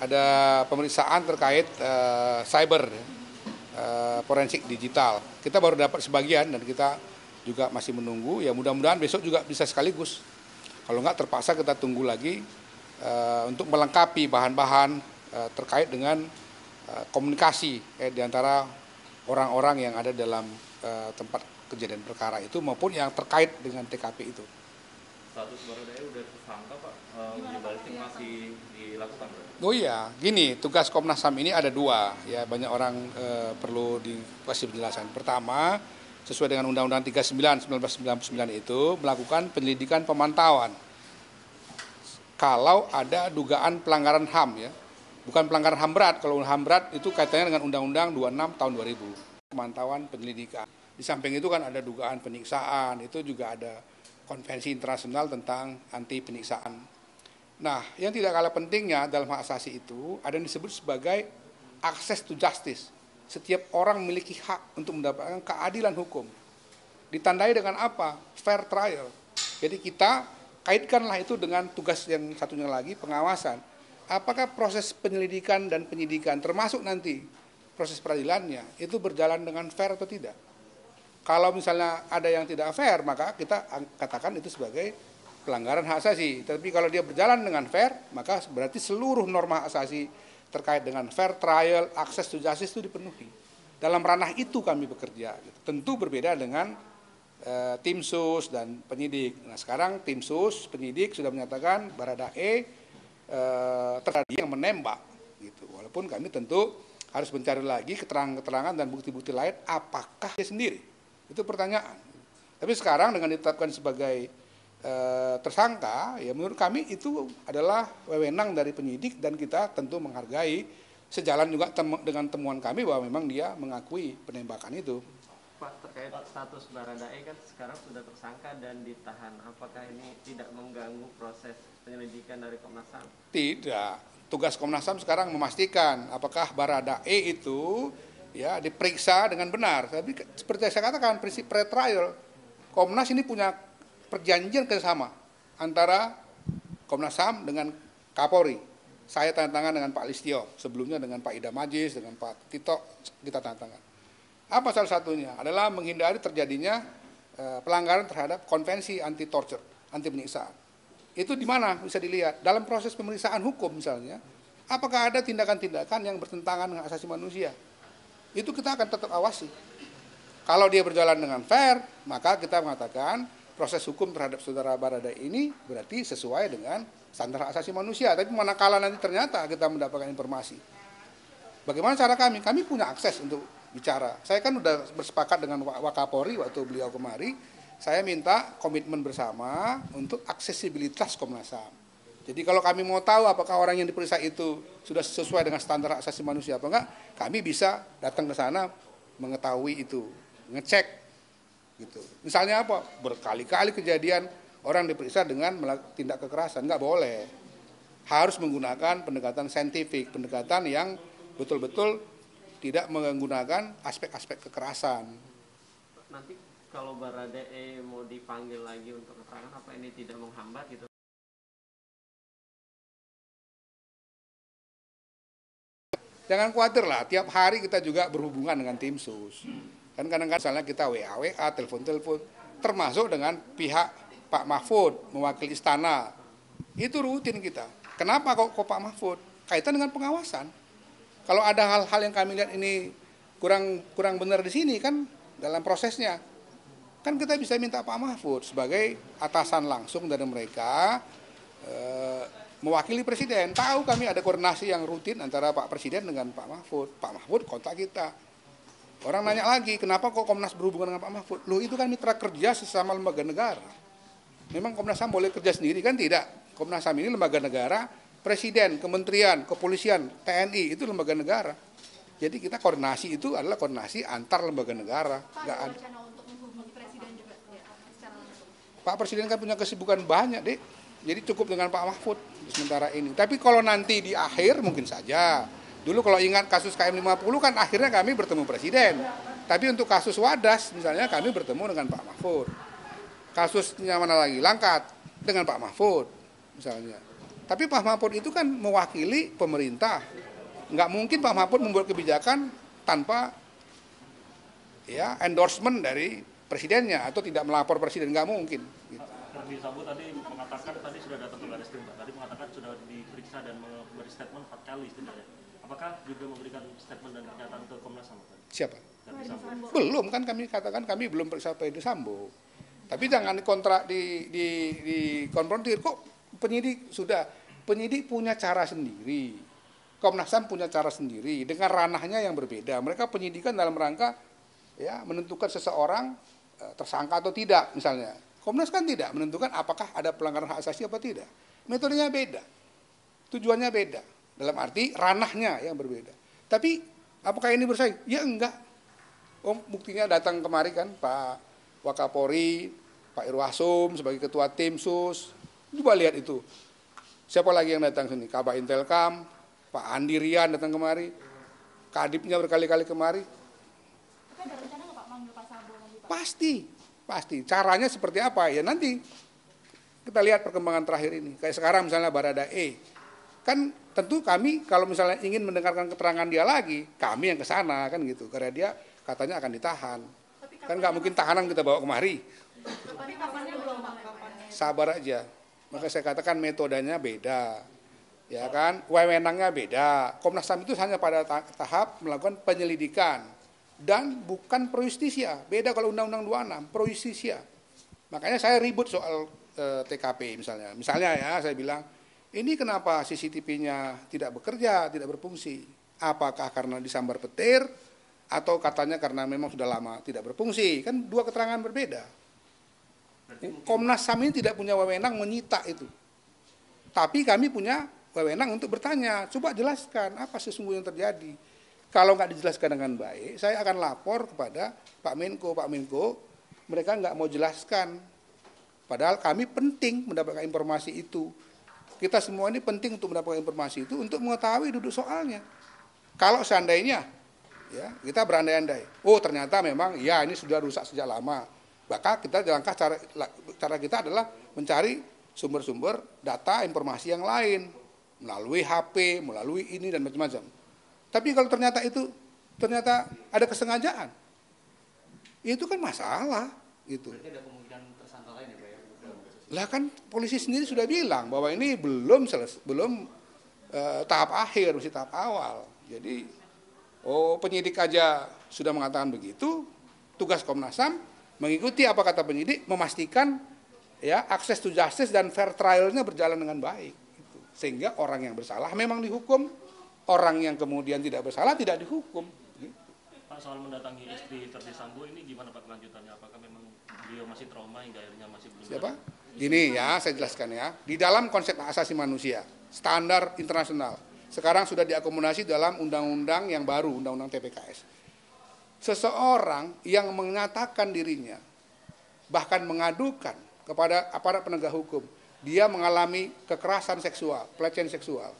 ada pemeriksaan terkait cyber, forensik digital. Kita baru dapat sebagian dan kita juga masih menunggu. Ya mudah-mudahan besok juga bisa sekaligus. Kalau enggak terpaksa kita tunggu lagi untuk melengkapi bahan-bahan terkait dengan komunikasi di antara orang-orang yang ada dalam tempat kejadian perkara itu maupun yang terkait dengan TKP itu. Status Baradae udah tersangka Pak, uji balistik masih dilakukan Pak? Oh iya, gini, tugas Komnas HAM ini ada dua, ya banyak orang perlu dikasih penjelasan. Pertama, sesuai dengan Undang-Undang 39 1999 itu melakukan penyelidikan pemantauan. Kalau ada dugaan pelanggaran HAM ya, bukan pelanggaran HAM berat, kalau HAM berat itu kaitannya dengan Undang-Undang 26 tahun 2000, pemantauan penyelidikan. Di samping itu kan ada dugaan penyiksaan, itu juga ada konvensi internasional tentang anti penyiksaan. Nah, yang tidak kalah pentingnya dalam hak asasi itu ada yang disebut sebagai access to justice. Setiap orang memiliki hak untuk mendapatkan keadilan hukum. Ditandai dengan apa? Fair trial. Jadi kita kaitkanlah itu dengan tugas yang satunya lagi, pengawasan. Apakah proses penyelidikan dan penyidikan termasuk nanti proses peradilannya itu berjalan dengan fair atau tidak? Kalau misalnya ada yang tidak fair, maka kita katakan itu sebagai pelanggaran hak asasi. Tapi kalau dia berjalan dengan fair, maka berarti seluruh norma hak asasi terkait dengan fair trial, access to justice itu dipenuhi. Dalam ranah itu kami bekerja. Tentu berbeda dengan tim sus dan penyidik. Nah sekarang tim sus, penyidik sudah menyatakan Baradae terjadi yang menembak. Gitu. Walaupun kami tentu harus mencari lagi keterangan-keterangan dan bukti-bukti lain apakah dia sendiri. Itu pertanyaan. Tapi sekarang dengan ditetapkan sebagai tersangka, ya menurut kami itu adalah wewenang dari penyidik dan kita tentu menghargai sejalan juga dengan temuan kami bahwa memang dia mengakui penembakan itu. Pak, terkait status Baradae kan sekarang sudah tersangka dan ditahan. Apakah ini tidak mengganggu proses penyelidikan dari Komnas HAM? Tidak. Tugas Komnas HAM sekarang memastikan apakah Baradae itu ya diperiksa dengan benar. Tapi seperti saya katakan prinsip pre-trial, Komnas ini punya perjanjian kerjasama antara Komnas HAM dengan Kapolri. Saya tanda tangan dengan Pak Listio, sebelumnya dengan Pak Idam Aziz, dengan Pak Tito, kita tanda tangan. Apa salah satunya? Adalah menghindari terjadinya pelanggaran terhadap konvensi anti torture, anti penyiksaan. Itu di mana bisa dilihat dalam proses pemeriksaan hukum misalnya, apakah ada tindakan-tindakan yang bertentangan dengan hak asasi manusia? Itu kita akan tetap awasi. Kalau dia berjalan dengan fair, maka kita mengatakan proses hukum terhadap saudara Baradae ini berarti sesuai dengan standar hak asasi manusia. Tapi manakala nanti ternyata kita mendapatkan informasi, bagaimana cara kami? Kami punya akses untuk bicara. Saya kan sudah bersepakat dengan Wakapolri waktu beliau kemari, saya minta komitmen bersama untuk aksesibilitas Komnas HAM. Jadi kalau kami mau tahu apakah orang yang diperiksa itu sudah sesuai dengan standar hak asasi manusia apa enggak, kami bisa datang ke sana mengetahui itu, ngecek gitu. Misalnya apa? Berkali-kali kejadian orang diperiksa dengan tindak kekerasan, enggak boleh. Harus menggunakan pendekatan saintifik, pendekatan yang betul-betul tidak menggunakan aspek-aspek kekerasan. Nanti kalau Baradae mau dipanggil lagi untuk keterangan, apa ini tidak menghambat gitu? Jangan khawatir lah, tiap hari kita juga berhubungan dengan tim sus. Kan kadang-kadang misalnya kita WA, telepon-telepon, termasuk dengan pihak Pak Mahfud, mewakili istana. Itu rutin kita. Kenapa kok Pak Mahfud? Kaitan dengan pengawasan. Kalau ada hal-hal yang kami lihat ini kurang benar di sini kan dalam prosesnya, kan kita bisa minta Pak Mahfud sebagai atasan langsung dari mereka, mewakili Presiden. Tahu kami ada koordinasi yang rutin antara Pak Presiden dengan Pak Mahfud. Pak Mahfud kontak kita. Orang nanya lagi, kenapa kok Komnas berhubungan dengan Pak Mahfud? Loh itu kan mitra kerja sesama lembaga negara. Memang Komnas HAM boleh kerja sendiri kan? Tidak. Komnas HAM ini lembaga negara, Presiden, Kementerian, Kepolisian, TNI itu lembaga negara. Jadi kita koordinasi itu adalah koordinasi antar lembaga negara. Pak, ada rencana untuk menghubungi Presiden juga ya, secara langsung? Pak Presiden kan punya kesibukan banyak, Dek. Jadi cukup dengan Pak Mahfud sementara ini. Tapi kalau nanti di akhir mungkin saja. Dulu kalau ingat kasus KM50 kan akhirnya kami bertemu Presiden. Tapi untuk kasus Wadas misalnya kami bertemu dengan Pak Mahfud. Kasusnya mana lagi? Langkat dengan Pak Mahfud misalnya. Tapi Pak Mahfud itu kan mewakili pemerintah. Nggak mungkin Pak Mahfud membuat kebijakan tanpa ya endorsement dari presidennya atau tidak melapor presiden, nggak mungkin. Gitu. Verdi Sambo tadi mengatakan tadi sudah datang ke Barreskrim, Pak. Tadi mengatakan sudah diperiksa dan memberi statement 4 kali setidaknya. Apakah juga memberikan statement dan pernyataan ke Komnas HAM? Siapa? Verdi Sambo. Belum, kan kami katakan kami belum periksa Verdi Sambo. Tapi jangan dikontrak di konfrontir. Kok penyidik punya cara sendiri. Komnas HAM punya cara sendiri dengan ranahnya yang berbeda. Mereka penyidikan dalam rangka ya menentukan seseorang tersangka atau tidak misalnya. Komnas kan tidak menentukan apakah ada pelanggaran hak asasi apa tidak. Metodenya beda. Tujuannya beda. Dalam arti ranahnya yang berbeda. Tapi apakah ini bersaing? Ya enggak. Buktinya datang kemari kan Pak Wakapolri, Pak Irwasum sebagai ketua tim sus. Coba lihat itu. Siapa lagi yang datang sini? Kabak Intelkam, Pak Andi Rian datang kemari. Kadipnya berkali-kali kemari. Tapi ada rencana nggak Pak manggil Pak Sambo nanti Pak? Pasti. Caranya seperti apa? Ya nanti kita lihat perkembangan terakhir ini. Kayak sekarang misalnya Baradae. Kan tentu kami kalau misalnya ingin mendengarkan keterangan dia lagi, kami yang ke sana kan gitu. Karena dia katanya akan ditahan. Kan nggak mungkin tahanan kita bawa kemari. Tapi kapannya belum Pak? Sabar aja. Maka saya katakan metodenya beda. Ya kan? Wewenangnya beda. Komnas HAM itu hanya pada tahap melakukan penyelidikan dan bukan pro justisia. Beda kalau Undang-Undang 26, pro justisia. Makanya saya ribut soal TKP misalnya. Misalnya ya saya bilang, ini kenapa CCTV-nya tidak bekerja, tidak berfungsi? Apakah karena disambar petir atau katanya karena memang sudah lama tidak berfungsi? Kan dua keterangan berbeda. Komnas HAM ini tidak punya wewenang menyita itu. Tapi kami punya wewenang untuk bertanya. Coba jelaskan apa sesungguhnya yang terjadi. Kalau nggak dijelaskan dengan baik, saya akan lapor kepada Pak Menko. Pak Menko, mereka nggak mau jelaskan. Padahal kami penting mendapatkan informasi itu. Kita semua ini penting untuk mendapatkan informasi itu untuk mengetahui duduk soalnya. Kalau seandainya ya kita berandai-andai, oh ternyata memang ya ini sudah rusak sejak lama. Maka kita langkah cara kita adalah mencari sumber-sumber data informasi yang lain melalui HP, melalui ini dan macam-macam. Tapi kalau ternyata ada kesengajaan, itu kan masalah gitu. Berarti ada kemungkinan tersangka lain ya Pak ya? Lah kan polisi sendiri sudah bilang bahwa ini belum tahap akhir, masih tahap awal. Jadi penyidik aja sudah mengatakan begitu. Tugas Komnas HAM mengikuti apa kata penyidik, memastikan ya akses to justice dan fair trial-nya berjalan dengan baik. Gitu. Sehingga orang yang bersalah memang dihukum, orang yang kemudian tidak bersalah tidak dihukum. Gitu. Pak, soal mendatangi istri Verdi Sambo ini gimana Pak kelanjutannya? Apakah memang beliau masih trauma hingga akhirnya masih belum? Siapa? Gini ya, saya jelaskan ya. Di dalam konsep hak asasi manusia, standar internasional, sekarang sudah diakomodasi dalam undang-undang yang baru, undang-undang TPKS. Seseorang yang menyatakan dirinya, bahkan mengadukan kepada aparat penegak hukum, dia mengalami kekerasan seksual, pelecehan seksual.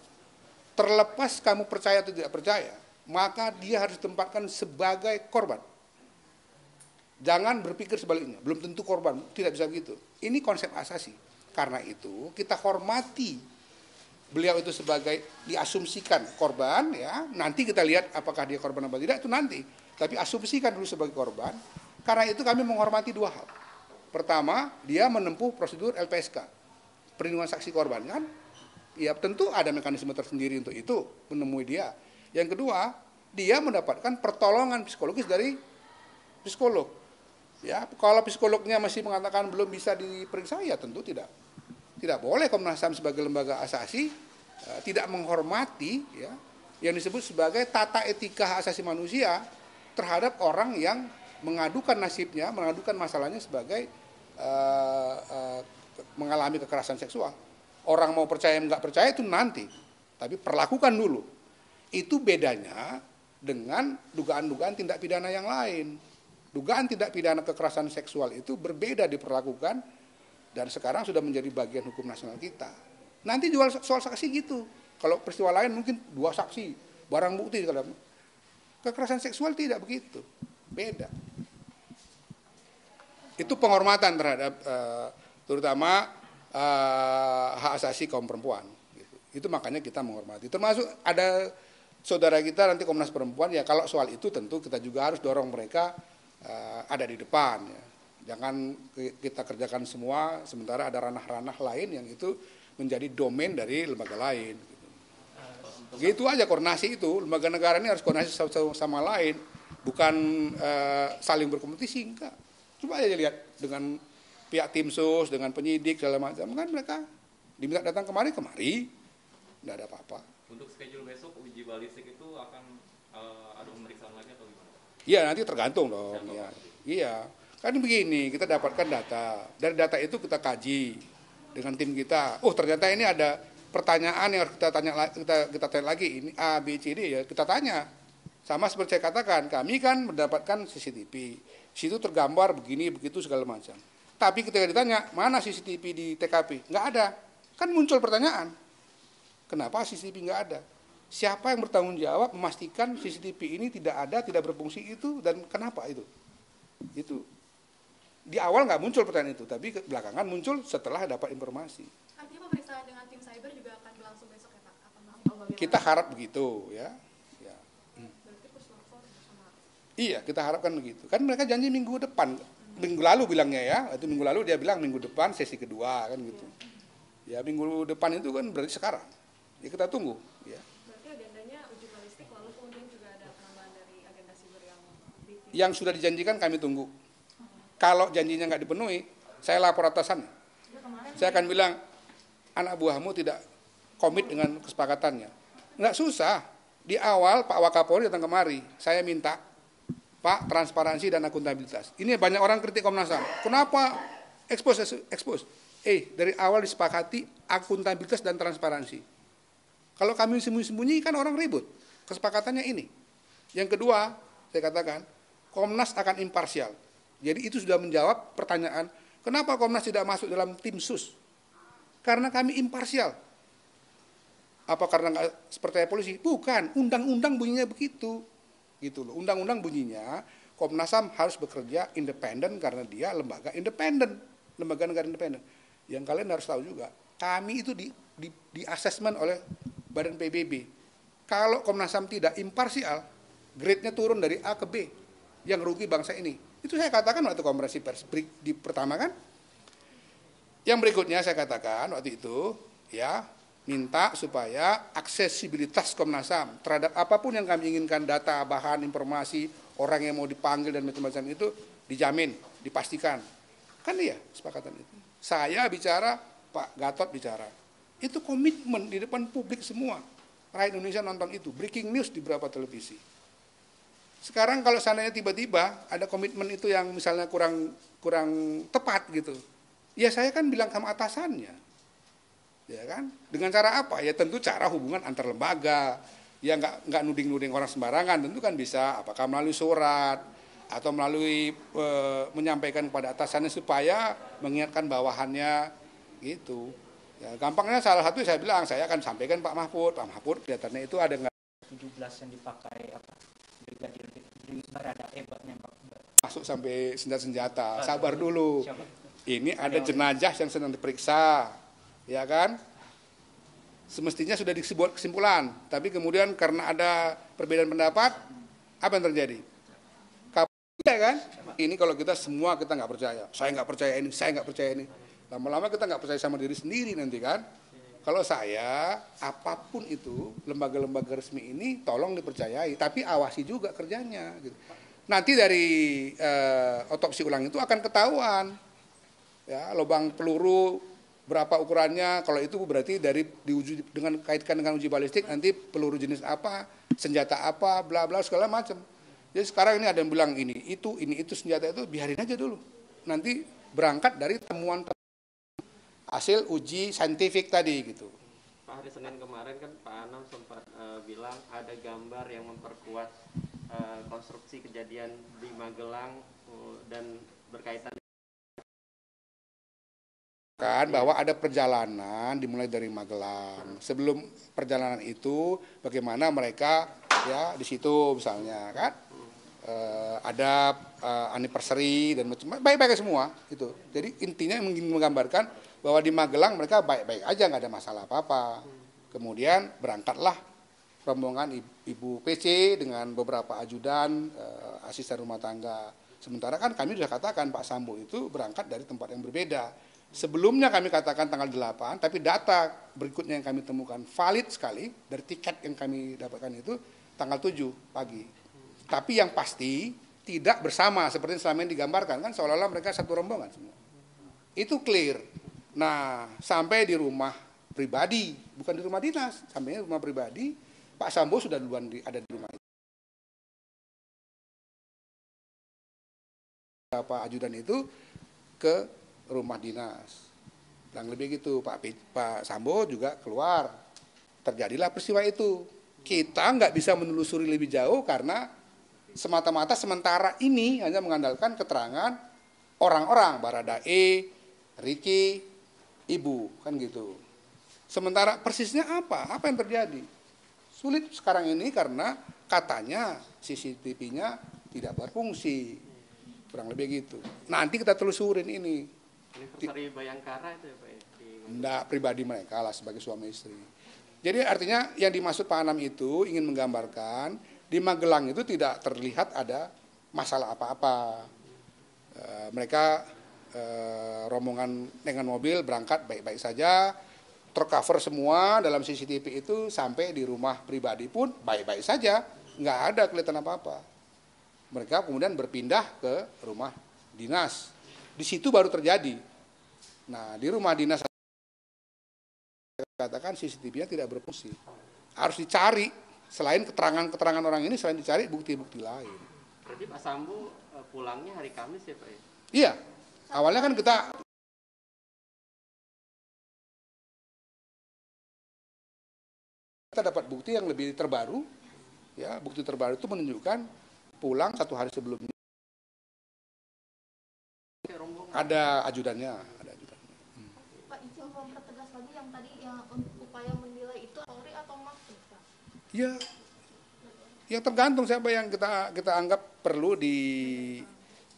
Terlepas kamu percaya atau tidak percaya, maka dia harus ditempatkan sebagai korban. Jangan berpikir sebaliknya, belum tentu korban, tidak bisa begitu. Ini konsep asasi. Karena itu kita hormati beliau itu sebagai diasumsikan korban, ya. Nanti kita lihat apakah dia korban atau tidak itu nanti. Tapi asumsikan dulu sebagai korban. Karena itu kami menghormati dua hal. Pertama, dia menempuh prosedur LPSK, perlindungan saksi korban kan. Ya tentu ada mekanisme tersendiri untuk itu, menemui dia. Yang kedua, dia mendapatkan pertolongan psikologis dari psikolog. Ya, kalau psikolognya masih mengatakan belum bisa diperiksa, ya tentu tidak boleh Komnas HAM sebagai lembaga asasi tidak menghormati ya yang disebut sebagai tata etika hak asasi manusia terhadap orang yang mengadukan nasibnya, mengadukan masalahnya sebagai mengalami kekerasan seksual. Orang mau percaya nggak percaya itu nanti, tapi perlakukan dulu. Itu bedanya dengan dugaan-dugaan tindak pidana yang lain. Dugaan tindak pidana kekerasan seksual itu berbeda diperlakukan dan sekarang sudah menjadi bagian hukum nasional kita. Nanti jual soal saksi gitu. Kalau peristiwa lain mungkin 2 saksi, barang bukti. Kekerasan seksual tidak begitu, beda. Itu penghormatan terhadap terutama hak asasi kaum perempuan. Gitu. Itu makanya kita menghormati. Termasuk ada saudara kita nanti Komnas Perempuan, ya kalau soal itu tentu kita juga harus dorong mereka ada di depan. Ya. Jangan kita kerjakan semua, sementara ada ranah-ranah lain yang itu menjadi domain dari lembaga lain. Gitu aja koordinasi itu, lembaga negara ini harus koordinasi satu sama lain, bukan saling berkompetisi, enggak. Coba aja lihat dengan pihak tim sus, dengan penyidik, segala macam, kan mereka diminta datang kemari, enggak ada apa-apa. Untuk schedule besok uji balistik itu akan ada pemeriksaan lagi atau gimana? Iya, nanti tergantung dong. Ya. Iya, kan begini, kita dapatkan data. Dari data itu kita kaji dengan tim kita. Oh, ternyata ini ada pertanyaan yang harus kita tanya lagi. Ini A, B, C, D ya kita tanya. Sama seperti saya katakan, kami kan mendapatkan CCTV. Di situ tergambar begini, begitu segala macam. Tapi ketika ditanya, mana CCTV di TKP? Nggak ada. Kan muncul pertanyaan. Kenapa CCTV nggak ada? Siapa yang bertanggung jawab memastikan CCTV ini tidak ada, tidak berfungsi itu, dan kenapa itu? Itu. Di awal nggak muncul pertanyaan itu, tapi belakangan muncul setelah dapat informasi. Artinya pemeriksaan dengan tim cyber juga akan berlangsung besok ya Pak? Kita harap begitu ya. Berarti puslapor sama. Iya, kita harapkan begitu. Kan mereka janji minggu depan. Minggu lalu bilangnya ya, itu minggu lalu dia bilang minggu depan sesi kedua kan gitu. Ya minggu depan itu kan berarti sekarang. Ya kita tunggu. Ya. Berarti agendanya uji balistik lalu kemudian juga ada penambahan dari agenda siber yang Yang sudah dijanjikan kami tunggu. Kalau janjinya nggak dipenuhi, saya lapor atasan. Saya akan bilang anak buahmu tidak komit dengan kesepakatannya. Nggak susah. Di awal Pak Wakapolri datang kemari, saya minta Pak transparansi dan akuntabilitas. Ini banyak orang kritik Komnas HAM. Kenapa expose? Dari awal disepakati akuntabilitas dan transparansi. Kalau kami sembunyi-sembunyi kan orang ribut. Kesepakatannya ini. Yang kedua, saya katakan Komnas akan imparsial. Jadi itu sudah menjawab pertanyaan, kenapa Komnas tidak masuk dalam tim sus? Karena kami imparsial. Apa karena nggak seperti polisi? Bukan, undang-undang bunyinya begitu. Gitu loh. Undang-undang bunyinya Komnas HAM harus bekerja independen karena dia lembaga independen, lembaga negara independen. Yang kalian harus tahu juga, kami itu di asesmen oleh Badan PBB. Kalau Komnas HAM tidak imparsial, grade-nya turun dari A ke B. Yang rugi bangsa ini. Itu saya katakan waktu konferensi pers di pertama kan. Yang berikutnya saya katakan waktu itu, ya minta supaya aksesibilitas Komnas HAM terhadap apapun yang kami inginkan, data, bahan, informasi, orang yang mau dipanggil dan macam-macam itu dijamin, dipastikan. Kan iya sepakatan itu. Saya bicara, Pak Gatot bicara. Itu komitmen di depan publik semua. Rakyat Indonesia nonton itu, breaking news di beberapa televisi. Sekarang kalau seandainya tiba-tiba ada komitmen itu yang misalnya kurang tepat gitu. Ya saya kan bilang sama atasannya. Ya kan? Dengan cara apa? Ya tentu cara hubungan antar lembaga. Ya nggak nuding-nuding orang sembarangan, tentu kan bisa apakah melalui surat atau melalui menyampaikan kepada atasannya supaya mengingatkan bawahannya gitu. Ya, gampangnya salah satu saya bilang, saya akan sampaikan Pak Mahfud kelihatannya itu ada nggak 17 yang dipakai apa? Brigadir Baradae buat nembak. Masuk sampai senjata-senjata. Sabar dulu. Siapa? Ini ada jenazah yang sedang diperiksa. Ya kan? Semestinya sudah dibuat kesimpulan, tapi kemudian karena ada perbedaan pendapat, apa yang terjadi? Ya kan? Ini kalau kita semua kita nggak percaya. Saya nggak percaya ini, saya nggak percaya ini. Lama-lama kita nggak percaya sama diri sendiri nanti kan? Kalau saya, apapun itu, lembaga-lembaga resmi ini tolong dipercayai, tapi awasi juga kerjanya. Gitu. Nanti dari otopsi ulang itu akan ketahuan, ya lubang peluru berapa ukurannya. Kalau itu berarti dari diuji dengan kaitkan dengan uji balistik, nanti peluru jenis apa, senjata apa, bla bla segala macam. Jadi sekarang ini ada yang bilang ini itu senjata itu biarin aja dulu. Nanti berangkat dari temuan hasil uji saintifik tadi gitu. Pak, hari Senin kemarin kan Pak Anam sempat bilang ada gambar yang memperkuat konstruksi kejadian di Magelang dan berkaitan kan bahwa ada perjalanan dimulai dari Magelang. Sebelum perjalanan itu bagaimana mereka ya di situ misalnya kan ada anniversary dan macam baik-baik semua gitu. Jadi intinya ingin menggambarkan bahwa di Magelang mereka baik-baik aja, nggak ada masalah apa-apa. Kemudian berangkatlah rombongan Ibu PC dengan beberapa ajudan, asisten rumah tangga. Sementara kan kami sudah katakan Pak Sambo itu berangkat dari tempat yang berbeda. Sebelumnya kami katakan tanggal 8, tapi data berikutnya yang kami temukan valid sekali, dari tiket yang kami dapatkan itu tanggal 7 pagi. Tapi yang pasti tidak bersama seperti yang selama ini digambarkan, kan seolah-olah mereka satu rombongan semua. Itu clear. Nah, sampai di rumah pribadi, bukan di rumah dinas, sampai di rumah pribadi, Pak Sambo sudah duluan ada di rumah itu. Pak ajudan itu ke rumah dinas. Dan lebih gitu, Pak Sambo juga keluar. Terjadilah peristiwa itu. Kita nggak bisa menelusuri lebih jauh karena semata-mata sementara ini hanya mengandalkan keterangan orang-orang, Baradae, Ricky, Ibu, kan gitu. Sementara persisnya apa? Apa yang terjadi? Sulit sekarang ini karena katanya CCTV-nya tidak berfungsi. Kurang lebih gitu. Nanti kita telusurin ini. Anniversary Bayangkara itu ya Pak ya? Enggak, pribadi mereka lah sebagai suami istri. Jadi artinya yang dimaksud Pak Anam itu ingin menggambarkan di Magelang itu tidak terlihat ada masalah apa-apa. Mereka rombongan dengan mobil berangkat baik-baik saja, tercover semua dalam CCTV itu, sampai di rumah pribadi pun baik-baik saja, nggak ada kelihatan apa-apa. Mereka kemudian berpindah ke rumah dinas. Di situ baru terjadi. Nah, di rumah dinas katakan CCTV-nya tidak berfungsi. Harus dicari, selain keterangan-keterangan orang ini, selain dicari bukti-bukti lain. Berarti Pak Sambo pulangnya hari Kamis ya Pak ya? Iya, awalnya kan kita dapat bukti yang lebih terbaru, ya bukti terbaru itu menunjukkan pulang 1 hari sebelumnya. Ada ajudannya. Pak, izin mempertegas lagi yang tadi yang upaya menilai itu Polri atau Mabes, Pak? Ya, yang tergantung siapa yang kita anggap perlu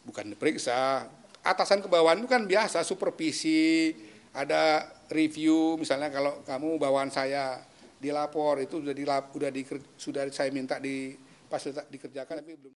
bukan diperiksa. Atasan ke bawahan itu kan biasa, supervisi, ada review, misalnya kalau kamu bawahan saya dilapor itu sudah saya minta dikerjakan tapi belum.